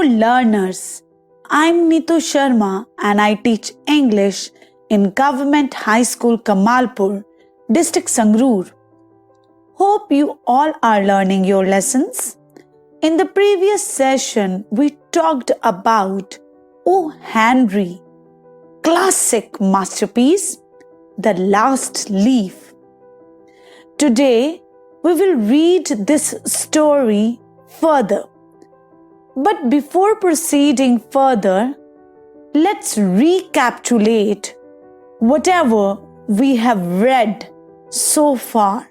learners, I'm Neetu Sharma and I teach English in Government High School Kamalpur, District Sangrur. Hope you all are learning your lessons. In the previous session, we talked about O. Henry, classic masterpiece, The Last Leaf. Today, we will read this story further. But before proceeding further, let's recapitulate whatever we have read so far.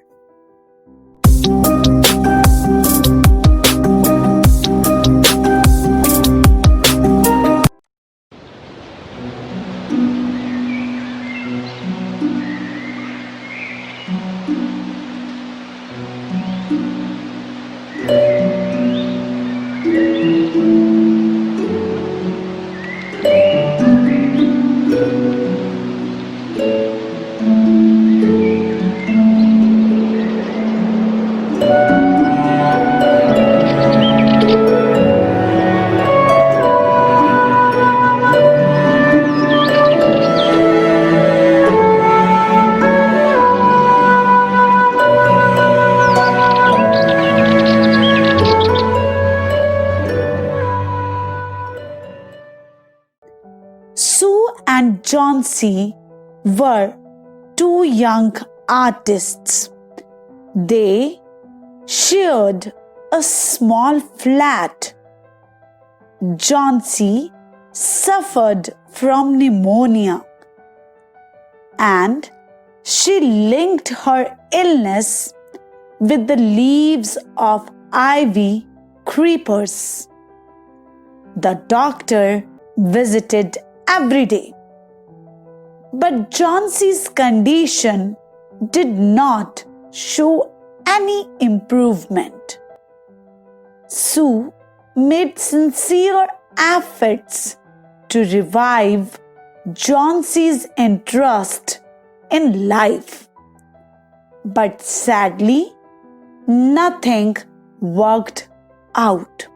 Sue and Johnsy were two young artists. They shared a small flat. Johnsy suffered from pneumonia and she linked her illness with the leaves of ivy creepers. The doctor visited every day. But Johnsy's condition did not show any improvement. Sue made sincere efforts to revive Johnsy's interest in life. But sadly, nothing worked out.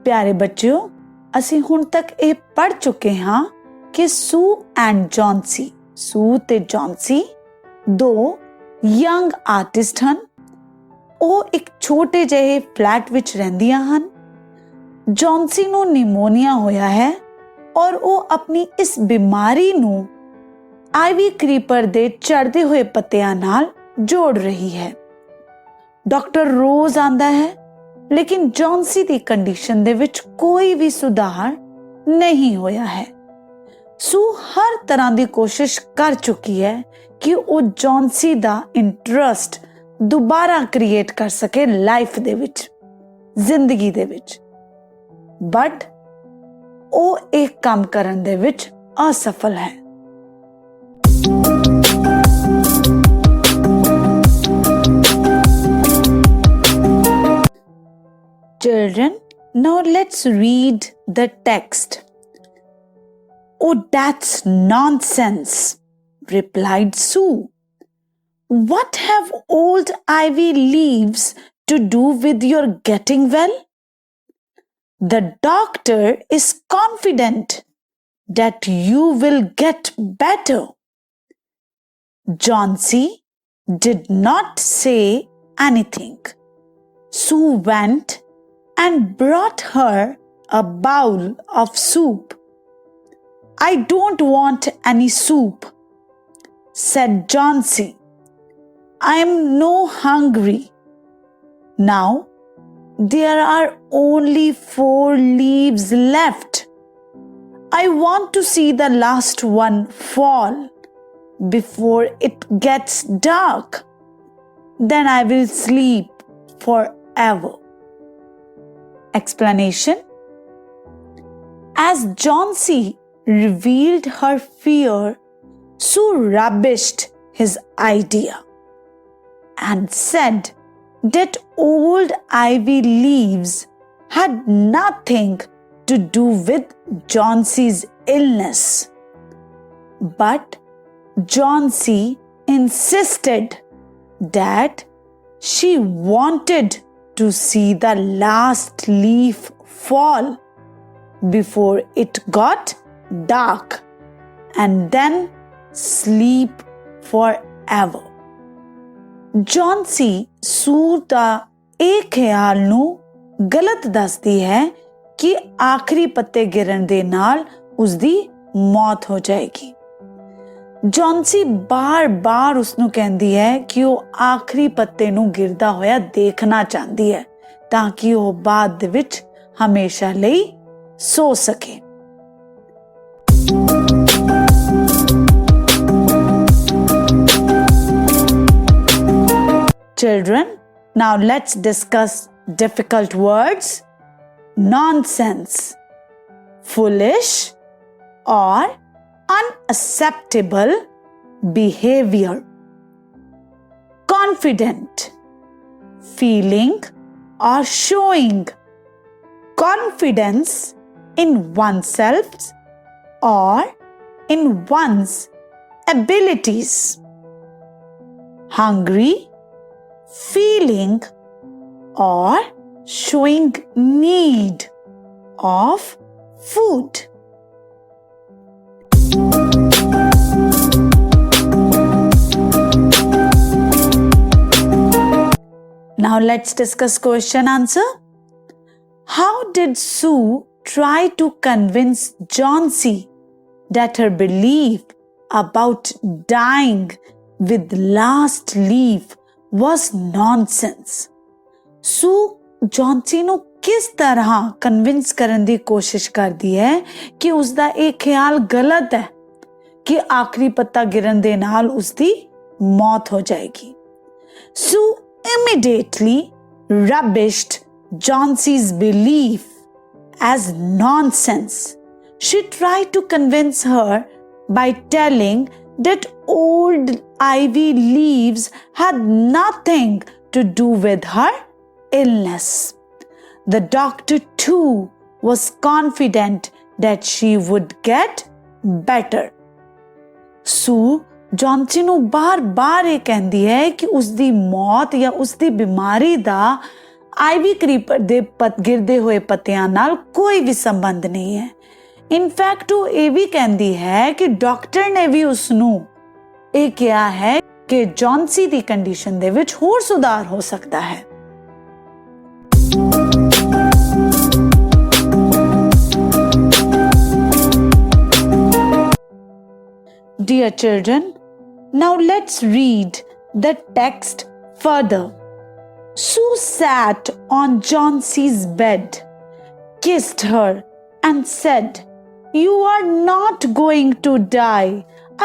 प्यारे बच्चों, ਅਸੀਂ ਹੁਣ ਤੱਕ ਇਹ ਪੜ੍ਹ ਚੁੱਕੇ ਹਾਂ ਕਿ ਸੂ ਐਂਡ ਜੌਨਸੀ, ਸੂ ਤੇ ਜੌਨਸੀ ਦੋ ਯੰਗ ਆਰਟਿਸਟ ਹਨ। ਉਹ ਇੱਕ ਛੋਟੇ ਜਿਹੇ ਫਲੈਟ ਵਿੱਚ ਰਹਿੰਦੀਆਂ ਹਨ। ਜੌਨਸੀ ਨੂੰ ਨਿਮੋਨੀਆ ਹੋਇਆ ਹੈ ਔਰ ਉਹ ਆਪਣੀ ਇਸ ਬਿਮਾਰੀ ਨੂੰ ਆਈਵੀ ਕ੍ਰੀਪਰ ਦੇ ਝੜਦੇ ਹੋਏ ਪੱਤਿਆਂ ਨਾਲ ਜੋੜ ਰਹੀ ਹੈ। ਡਾਕਟਰ ਰੋਜ਼ ਆਂਦਾ ਹੈ, लेकिन जॉन्सी ਦੀ ਕੰਡੀਸ਼ਨ ਦੇ ਵਿੱਚ ਕੋਈ ਵੀ ਸੁਧਾਰ ਨਹੀਂ ਹੋਇਆ ਹੈ। ਸੂ ਹਰ ਤਰ੍ਹਾਂ ਦੀ ਕੋਸ਼ਿਸ਼ ਕਰ ਚੁੱਕੀ ਹੈ ਕਿ ਉਹ ਜੌਨਸੀ ਦਾ ਇੰਟਰਸਟ ਦੁਬਾਰਾ ਕ੍ਰੀਏਟ ਕਰ ਸਕੇ ਲਾਈਫ ਦੇ ਵਿੱਚ, ਜ਼ਿੰਦਗੀ ਦੇ ਵਿੱਚ। ਬਟ ਉਹ ਇਹ ਕੰਮ ਕਰਨ ਦੇ ਵਿੱਚ ਅਸਫਲ ਹੈ। Children, now let's read the text. Oh, that's nonsense, replied Sue. What have old ivy leaves to do with your getting well? The doctor is confident that you will get better. Johnsy did not say anything. Sue went and brought her a bowl of soup. I don't want any soup, said Johnsy. I am no hungry. Now there are only 4 leaves left. I want to see the last one fall before it gets dark. Then I will sleep forever. Explanation. As Johnsy revealed her fear, Sue rubbished his idea and said that old ivy leaves had nothing to do with Johnsy's illness. But Johnsy insisted that she wanted to see the last leaf fall before it got dark and then sleep forever. ਜੌਨਸੀ ਸੂ ਦਾ ਇਹ ਖਿਆਲ ਨੂੰ ਗਲਤ ਦੱਸਦੀ ਹੈ ਕਿ ਆਖਰੀ ਪੱਤੇ ਗਿਰਨ ਦੇ ਨਾਲ ਉਸਦੀ ਮੌਤ ਹੋ ਜਾਏਗੀ। ਜੌਨਸੀ ਬਾਰ-ਬਾਰ ਉਸਨੂੰ ਕਹਿੰਦੀ ਹੈ ਕਿ ਉਹ ਆਖਰੀ ਪੱਤੇ ਨੂੰ ਗਿਰਦਾ ਹੋਇਆ ਦੇਖਣਾ ਚਾਹੁੰਦੀ ਹੈ ਤਾਂ ਕਿ ਉਹ ਬਾਅਦ ਦੇ ਵਿੱਚ ਹਮੇਸ਼ਾ ਲਈ ਸੋ ਸਕੇ। Children, now let's discuss difficult words. Nonsense, foolish or unacceptable behavior. Confident, feeling or showing confidence in oneself or in one's abilities. Hungry, feeling or showing need of food. Now let's discuss question answer. How did Sue try to convince Johnsy that her belief about dying with last leaf was nonsense? Sue ਜੌਨਸੀ ਨੂੰ ਕਿਸ ਤਰ੍ਹਾਂ convince ਕਰਨ ਦੀ ਕੋਸ਼ਿਸ਼ ਕਰਦੀ ਹੈ ਕਿ ਉਸਦਾ ਇਹ ਖਿਆਲ ਗਲਤ ਹੈ ਕਿ ਆਖਰੀ ਪੱਤਾ ਗਿਰਨ ਦੇ ਨਾਲ ਉਸਦੀ ਮੌਤ ਹੋ ਜਾਏਗੀ। Sue immediately rubbished Johnsy's belief as nonsense. She tried to convince her by telling that old ivy leaves had nothing to do with her illness. The doctor too was confident that she would get better. Sue ਜੌਨਸੀ ਨੂੰ ਬਾਰ-ਬਾਰ ਇਹ ਕਹਿੰਦੀ ਹੈ ਕਿ ਉਸਦੀ ਮੌਤ ਜਾਂ ਉਸਦੀ ਬਿਮਾਰੀ ਦਾ ਆਈਵੀ ਕਰੀਪਰ ਦੇ ਗਿਰਦੇ ਹੋਏ ਪੱਤਿਆਂ ਨਾਲ ਕੋਈ ਵੀ ਸੰਬੰਧ ਨਹੀਂ ਹੈ। ਇਨਫੈਕਟ ਉਹ ਇਹ ਵੀ ਕਹਿੰਦੀ ਹੈ ਕਿ ਡਾਕਟਰ ਨੇ ਵੀ ਉਸਨੂੰ ਇਹ ਕਿਹਾ ਹੈ ਕਿ ਜੌਨਸੀ ਦੀ ਕੰਡੀਸ਼ਨ ਦੇ ਵਿੱਚ ਹੋਰ ਸੁਧਾਰ ਹੋ ਸਕਦਾ ਹੈ। Dear children, now let's read the text further. Sue sat on Johnsy's bed, kissed her, and said, "You are not going to die.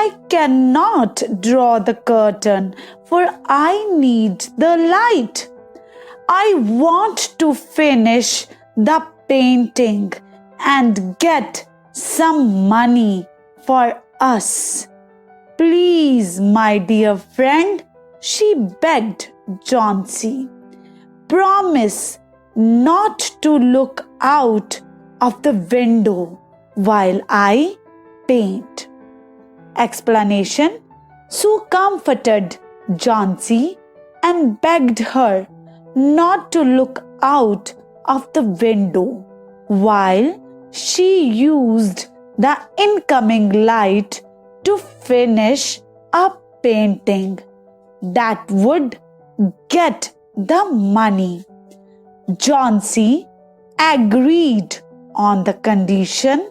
I cannot draw the curtain, for I need the light. I want to finish the painting and get some money for us. Please, my dear friend," she begged Johnsy, "promise not to look out of the window while I paint." Explanation: Sue comforted Johnsy and begged her not to look out of the window while she used the incoming light to finish a painting that would get the money. Johnsy agreed on the condition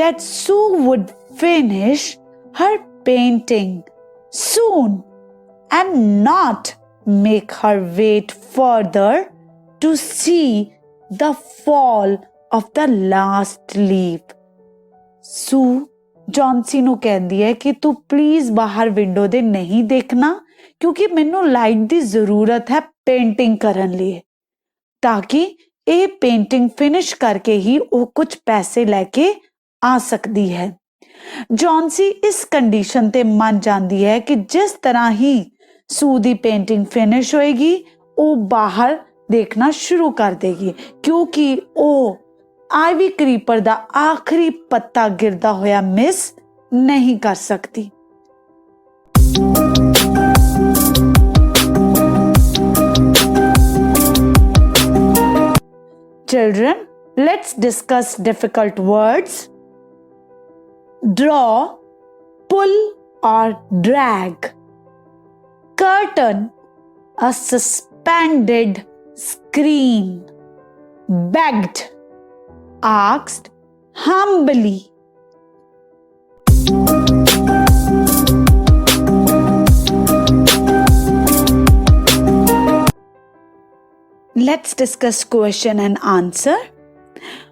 that Sue would finish her painting soon and not make her wait further to see the fall of the last leaf. Sue ਜੌਨਸੀ ਨੂੰ ਕਹਿੰਦੀ ਹੈ ਕਿ ਤੂੰ please ਬਾਹਰ window ਦੇ ਨਹੀਂ ਦੇਖਣਾ ਕਿਉਂਕਿ ਮੈਨੂੰ ਲਾਈਟ ਦੀ ਜ਼ਰੂਰਤ ਹੈ ਪੇਂਟਿੰਗ ਕਰਨ ਲਈ ਤਾਂ ਕਿ ਇਹ ਪੇਂਟਿੰਗ ਫਿਨਿਸ਼ ਕਰਕੇ ਹੀ ਉਹ ਕੁਝ ਪੈਸੇ ਲੈ ਕੇ ਆ ਸਕਦੀ ਹੈ। ਜੌਨਸੀ ਇਸ ਕੰਡੀਸ਼ਨ ਤੇ ਮੰਨ ਜਾਂਦੀ ਹੈ ਕਿ ਜਿਸ ਤਰ੍ਹਾਂ ਹੀ ਸੂ ਦੀ ਪੇਂਟਿੰਗ ਫਿਨਿਸ਼ ਹੋਏਗੀ ਉਹ ਬਾਹਰ ਦੇਖਣਾ ਸ਼ੁਰੂ ਕਰ ਦੇਗੀ ਕਿਉਂਕਿ ਉਹ ਆਈਵੀ ਕਰੀਪਰ ਦਾ ਆਖਰੀ ਪੱਤਾ ਗਿਰਦਾ ਹੋਇਆ ਮਿਸ ਨਹੀਂ ਕਰ ਸਕਦੀ। Children, let's discuss difficult words. Draw, pull or drag. Curtain, a suspended screen. Begged, asked humbly. Let's discuss question and answer.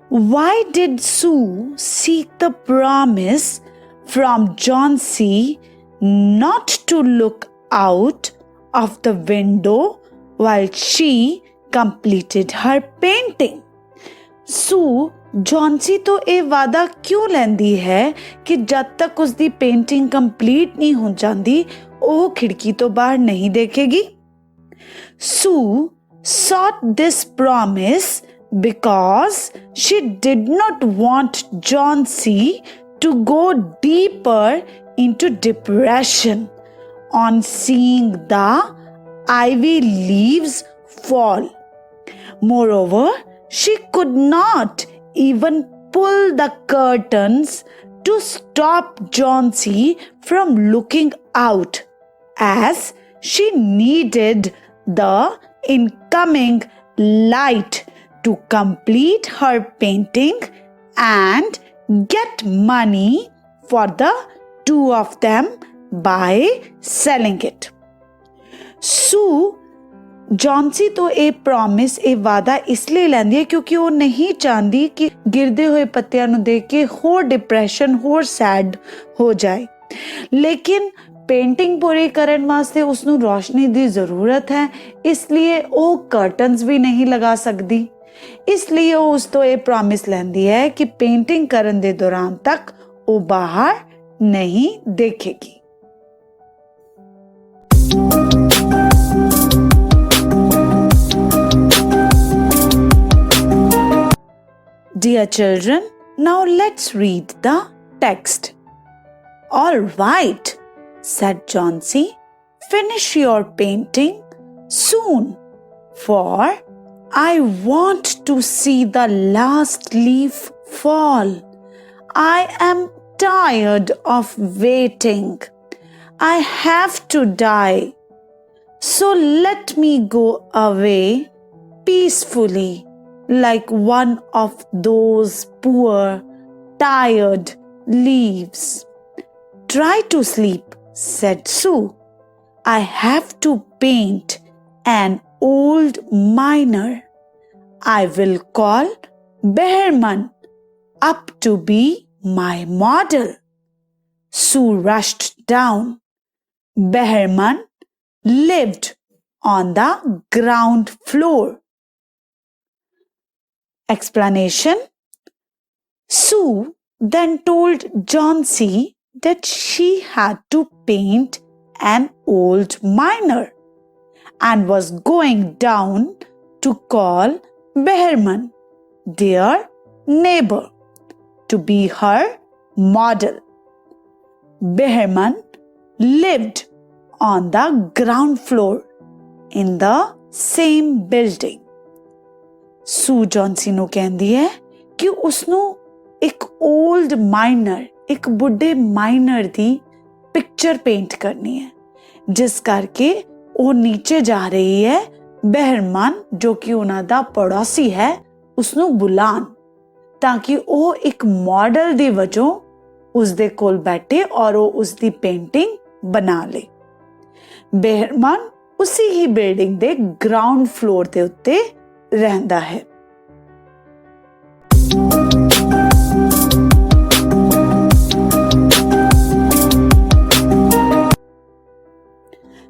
Why did Sue seek the promise from John C. not to look out of the window while she completed her painting? Sue ਜੌਨਸੀ ਤੋਂ ਇਹ ਵਾਅਦਾ ਕਿਉਂ ਲੈਂਦੀ ਹੈ ਕਿ ਜਦ ਤੱਕ ਉਸਦੀ ਪੇਂਟਿੰਗ ਕੰਪਲੀਟ ਨਹੀਂ ਹੋ ਜਾਂਦੀ ਉਹ ਖਿੜਕੀ ਤੋਂ ਬਾਹਰ ਨਹੀਂ ਦੇਖੇਗੀ? Sue sought this promise because she did not want John C. to go deeper into depression on seeing the ivy leaves fall. Moreover, she could not even pull the curtains to stop John C. from looking out, as she needed the incoming light to complete her painting and get money for the two of them by selling it. Sue ਜੌਨਸੀ ਤੋਂ ਇਹ promise ਇਹ ਵਾਅਦਾ ਇਸ ਲਈ ਲੈਂਦੀ ਹੈ ਕਿਉਂਕਿ ਉਹ ਨਹੀਂ ਚਾਹੁੰਦੀ ਕਿ ਗਿਰਦੇ ਹੋਏ ਪੱਤਿਆਂ ਨੂੰ ਦੇਖ ਕੇ ਹੋਰ ਡਿਪਰੈਸ਼ਨ ਹੋਰ ਸੈਡ ਹੋ ਜਾਏ ਲੇਕਿਨ ਪੇਂਟਿੰਗ ਪੂਰੀ ਕਰਨ ਵਾਸਤੇ ਉਸ ਨੂੰ ਰੋਸ਼ਨੀ ਦੀ ਜ਼ਰੂਰਤ ਹੈ ਇਸ ਲਈ ਉਹ ਕਰਟਨਸ ਵੀ ਨਹੀਂ ਲਗਾ ਸਕਦੀ ਇਸ ਲਈ ਉਹ ਉਸ ਤੋਂ ਇਹ ਪ੍ਰੋਮਿਸ ਲੈਂਦੀ ਹੈ ਕਿ ਪੇਂਟਿੰਗ ਕਰਨ ਦੇ ਦੌਰਾਨ ਤੱਕ ਉਹ ਬਾਹਰ ਨਹੀਂ ਦੇਖੇਗੀ Dear children, now let's read the text. All right, said Johnsy. Finish your painting soon, for I want to see the last leaf fall. I am tired of waiting. I have to die. So let me go away peacefully. Like one of those poor, tired leaves. Try to sleep, said Sue. I have to paint an old miner. I will call Behrman up to be my model. Sue rushed down. Behrman lived on the ground floor. Explanation. Sue then told John C. that she had to paint an old miner and was going down to call Behrman, their neighbor, to be her model. Behrman lived on the ground floor in the same building. ਸੂ ਜੌਨਸੀ ਨੂੰ ਕਹਿੰਦੀ ਹੈ ਕਿ ਉਸਨੂੰ ਇੱਕ old minor ਇੱਕ ਬੁੱਢੇ minor ਦੀ picture paint ਕਰਨੀ ਹੈ ਜਿਸ ਕਰਕੇ ਉਹ ਨੀਚੇ ਜਾ ਰਹੀ ਹੈ ਬਹਿਰਮਨ ਜੋ ਕਿ ਉਹਨਾਂ ਦਾ ਪੜੋਸੀ ਹੈ ਉਸਨੂੰ ਬੁਲਾਉਣ ਤਾਂ ਕਿ ਉਹ ਇੱਕ ਮਾਡਲ ਦੇ ਵਜੋਂ ਉਸਦੇ ਕੋਲ ਬੈਠੇ ਔਰ ਉਹ ਉਸਦੀ ਪੇਂਟਿੰਗ ਬਣਾ ਲੇ ਬਹਿਰਮਨ ਉਸੇ ਹੀ ਬਿਲਡਿੰਗ ਦੇ ਗਰਾਊਂਡ ਫਲੋਰ ਦੇ ਉੱਤੇ ਰਹਿੰਦਾ ਹੈ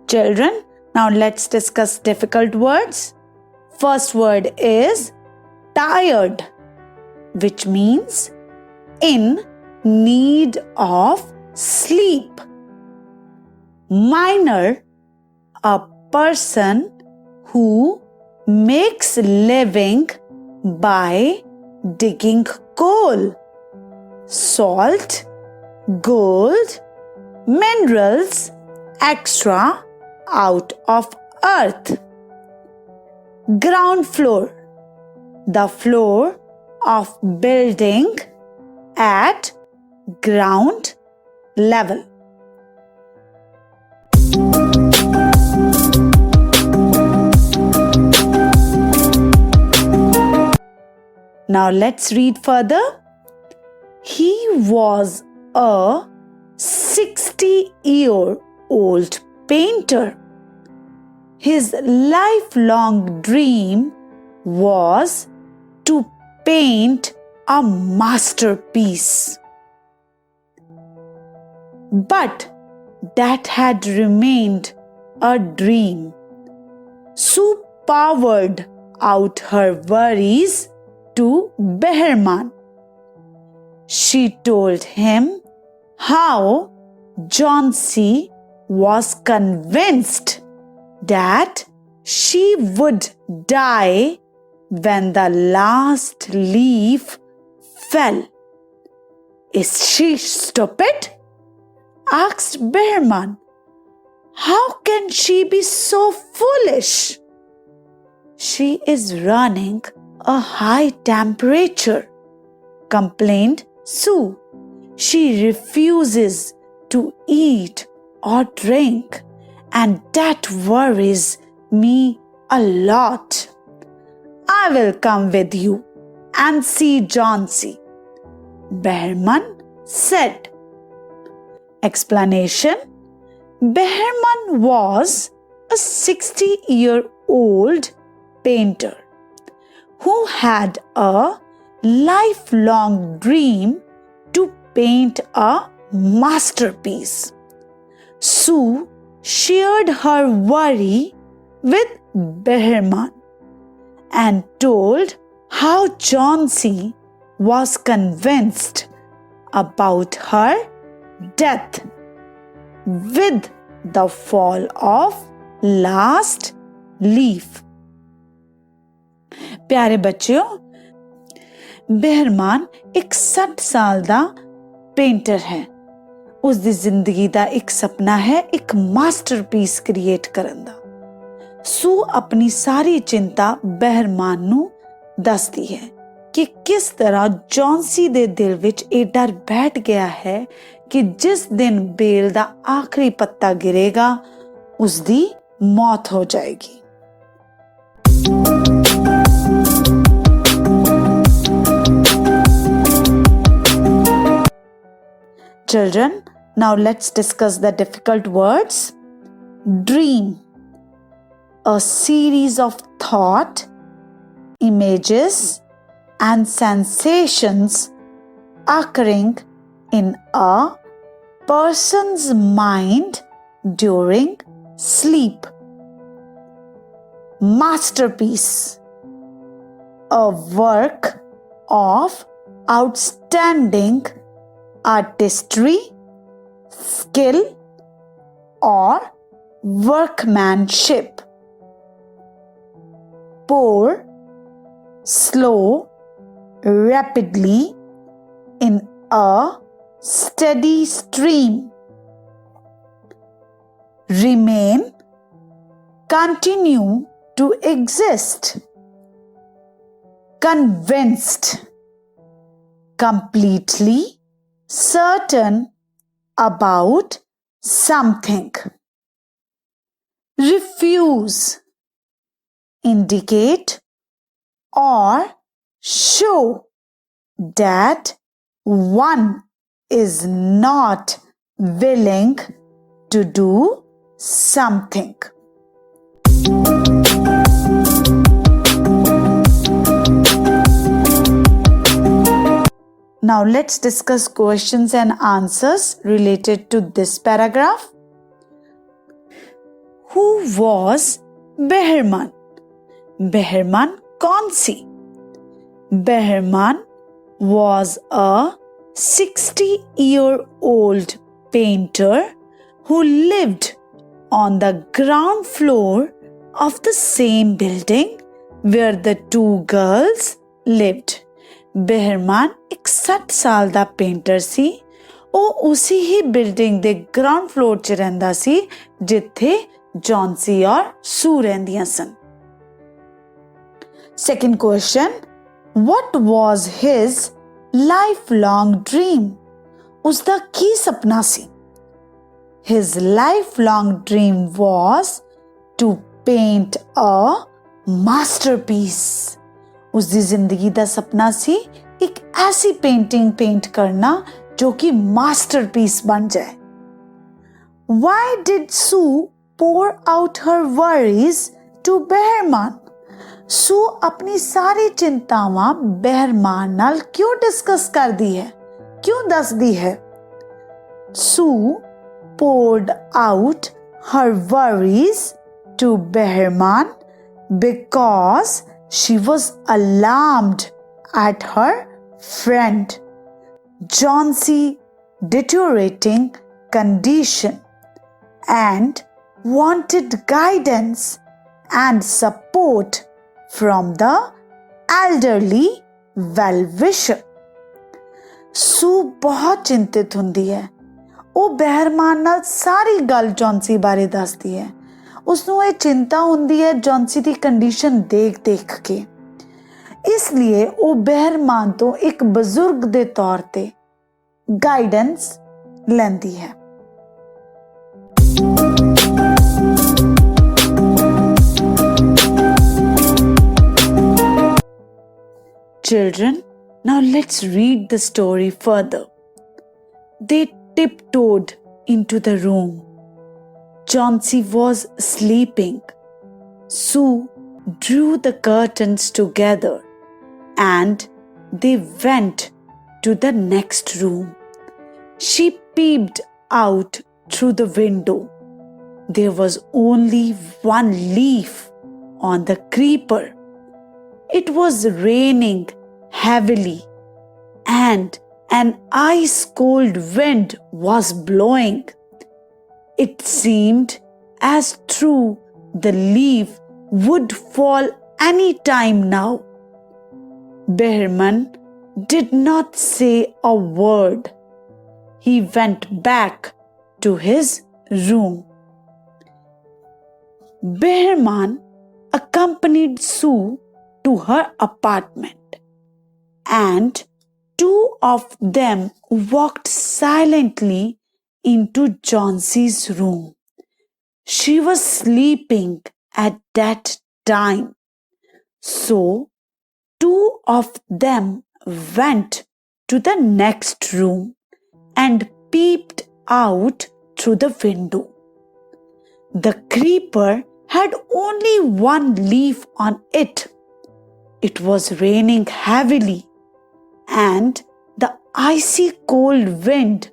Children, now let's discuss difficult words. First word is tired, which means in need of sleep. Miner, a person who makes living by digging coal, salt, gold, minerals, extra out of earth. Ground floor, the floor of building at ground level. Now let's read further. He was a 60-year-old painter. His lifelong dream was to paint a masterpiece. But that had remained a dream. Sue poured out her worries to Behrman. She told him how Johnsy was convinced that she would die when the last leaf fell. Is she stupid? Asked Behrman. How can she be so foolish? She is running a high temperature, complained Sue. She refuses to eat or drink, and that worries me a lot. I will come with you and see Johnsy, Behrman said. Explanation: Behrman was a 60-year-old painter who had a lifelong dream to paint a masterpiece. Sue shared her worry with Behrman and told how Johnsy was convinced about her death with the fall of last leaf. प्यारे बच्चों, बेहरमान एक 60 साल दा painter है। उस दी जिंदगी दा एक सपना है एक मास्टरपीस क्रिएट करन दा। सू अपनी सारी चिंता बेहरमान नू दसदी है कि किस तरह जॉन्सी दे दिल विच ये डर बैठ गया है कि जिस दिन बेल दा आखिरी पत्ता गिरेगा उसदी मौत हो जाएगी। Children, now let's discuss the difficult words. Dream, a series of thought, images, and sensations occurring in a person's mind during sleep. Masterpiece, a work of outstanding artistry, skill, or workmanship. Pour slow, rapidly in a steady stream. Remain, continue to exist. Convinced, completely certain about something. Refuse, indicate or show that one is not willing to do something. Now let's discuss questions and answers related to this paragraph. Who was Behrman? Behrman कौन सी? Behrman was a 60-year-old painter who lived on the ground floor of the same building where the two girls lived. बेहरमान एक 60 साल दा painter सी। ਉਹ ਉਸੇ ਹੀ building ਦੇ ground floor 'ਚ ਰਹਿੰਦਾ ਸੀ ਜਿੱਥੇ ਜੌਨਸੀ ਔਰ ਸੂ ਰਹਿੰਦੀਆਂ ਸਨ। Second question, What was his lifelong dream? ਉਸਦਾ ਕੀ ਸੁਪਨਾ ਸੀ? His lifelong dream was to paint a masterpiece. ਉਸਦੀ ਜ਼ਿੰਦਗੀ ਦਾ ਸੁਪਨਾ ਸੀ ਇੱਕ ਐਸੀ ਪੇਂਟਿੰਗ ਪੇਂਟ ਕਰਨਾ ਜੋ ਕਿ ਮਾਸਟਰਪੀਸ ਬਣ ਜਾਏ. Why did Sue pour out her worries to Behrman? Sue ਆਪਣੀ ਸਾਰੀ ਚਿੰਤਾਵਾਂ ਬਹਿਰਮਾਨ ਨਾਲ ਕਿਉਂ ਡਿਸਕਸ ਕਰਦੀ ਹੈ, ਕਿਉਂ ਦੱਸਦੀ ਹੈ? Sue poured out her worries to Behrman because she was alarmed at her friend Johnson's deteriorating condition and wanted guidance and support from the elderly well-wisher. Sue बहुत चिंतित ਹੁੰਦੀ ਹੈ. ਉਹ ਬਹਿਰਮਾਨ ਨਾਲ ਸਾਰੀ ਗੱਲ ਜੌਨਸੀ ਬਾਰੇ ਦੱਸਦੀ ਹੈ. ਉਸਨੂੰ ਇਹ ਚਿੰਤਾ ਹੁੰਦੀ ਹੈ ਜੌਨਸੀ ਦੀ ਕੰਡੀਸ਼ਨ ਦੇਖ ਕੇ. ਇਸ ਲਈ ਉਹ ਬਹਿਰਮਾਨ ਤੋਂ ਇੱਕ ਬਜ਼ੁਰਗ ਦੇ ਤੌਰ ਤੇ ਗਾਈਡੈਂਸ ਲੈਂਦੀ ਹੈ. Children, now let's read the story further. They tiptoed into the room. Chauncey was sleeping. Sue drew the curtains together and they went to the next room. She peeped out through the window. There was only one leaf on the creeper. It was raining heavily and an ice-cold wind was blowing. It seemed as though the leaf would fall any time now. Behrman did not say a word. He went back to his room. Behrman accompanied Sue to her apartment, and two of them walked silently into Chauncey's room. She was sleeping at that time, so two of them went to the next room and peeped out through the window. The creeper had only one leaf on it. It was raining heavily and the icy cold wind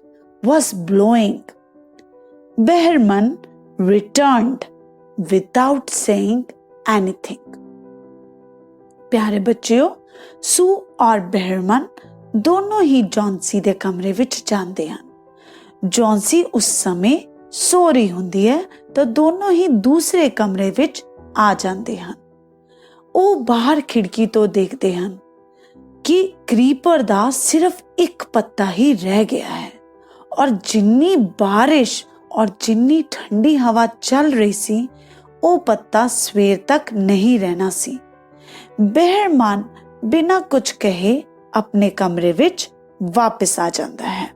was blowing. Behrman returned without saying anything. प्यारे बच्चों, सू और Behrman दोनों ही Johnsy ਦੇ ਕਮਰੇ ਵਿੱਚ ਜਾਂਦੇ ਹਨ. ਜੌਨਸੀ ਉਸ ਸਮੇਂ ਸੋ ਰਹੀ ਹੁੰਦੀ ਹੈ ਤਾਂ ਦੋਨੋਂ ਹੀ ਦੂਸਰੇ ਕਮਰੇ ਵਿੱਚ ਆ ਜਾਂਦੇ ਹਨ. ਉਹ ਬਾਹਰ ਖਿੜਕੀ ਤੋਂ ਦੇਖਦੇ ਹਨ ਕਿ ਕ੍ਰੀਪਰ ਦਾ ਸਿਰਫ ਇੱਕ ਪੱਤਾ ਹੀ ਰਹਿ ਗਿਆ ਹੈ ਔਰ ਜਿੰਨੀ ਬਾਰਿਸ਼ ਔਰ ਜਿੰਨੀ ਠੰਡੀ ਹਵਾ ਚੱਲ ਰਹੀ ਸੀ ਉਹ ਪੱਤਾ ਸਵੇਰ ਤੱਕ ਨਹੀਂ ਰਹਿਣਾ ਸੀ. ਬਹਿਰਮਾਨ ਬਿਨਾਂ ਕੁਝ ਕਹੇ ਆਪਣੇ ਕਮਰੇ ਵਿੱਚ ਵਾਪਸ ਆ ਜਾਂਦਾ ਹੈ.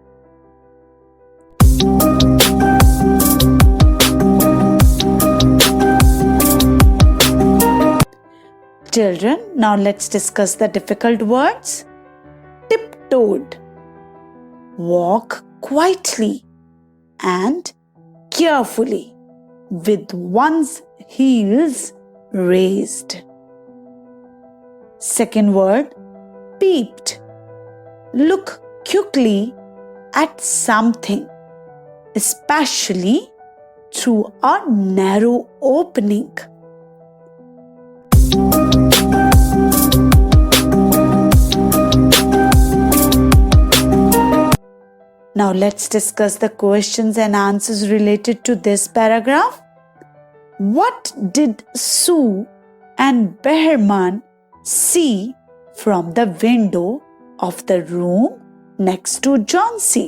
Children, now let's discuss the difficult words. Tiptoed. Walk quietly and carefully with one's heels raised. Second word, peeped. Look quickly at something, especially through a narrow opening. Now let's discuss the questions and answers related to this paragraph. What did Sue and Behrman see from the window of the room next to Chauncey?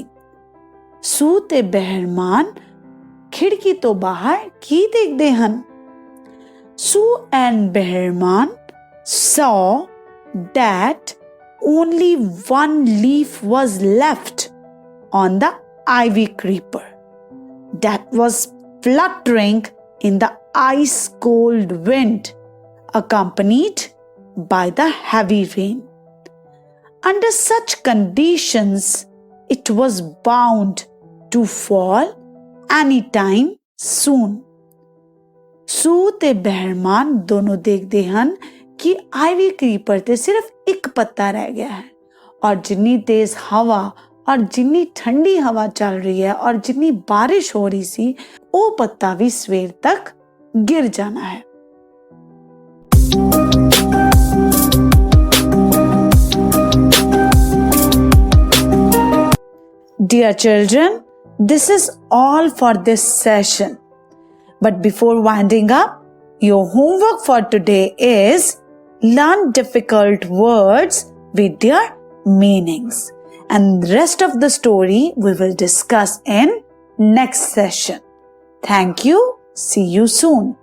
Sue ਤੇ Behrman खिड़की तो बाहर की देखते हैं? Sue and Behrman saw that only one leaf was left on the ivy creeper that was fluttering in the ice-cold wind, accompanied by the heavy rain. Under such conditions, it was bound to fall anytime soon. ਸੂ ਤੇ ਬਹਿਰਮਾਨ ਦੋਨੋਂ ਦੇਖਦੇ ਹਨ ਕਿ Ivy creeper ਤੇ ਸਿਰਫ ਇੱਕ ਪੱਤਾ ਰਹਿ ਗਿਆ ਹੈ ਔਰ ਜਿੰਨੀ ਤੇਜ਼ ਹਵਾ और जितनी ठंडी हवा चल रही है और जितनी बारिश हो रही सी वो पत्ता भी सवेर तक गिर जाना है। Dear children, this is all for this session. But before winding up, your homework for today is learn difficult words with their meanings. And the rest of the story we will discuss in next session. Thank you. See you soon.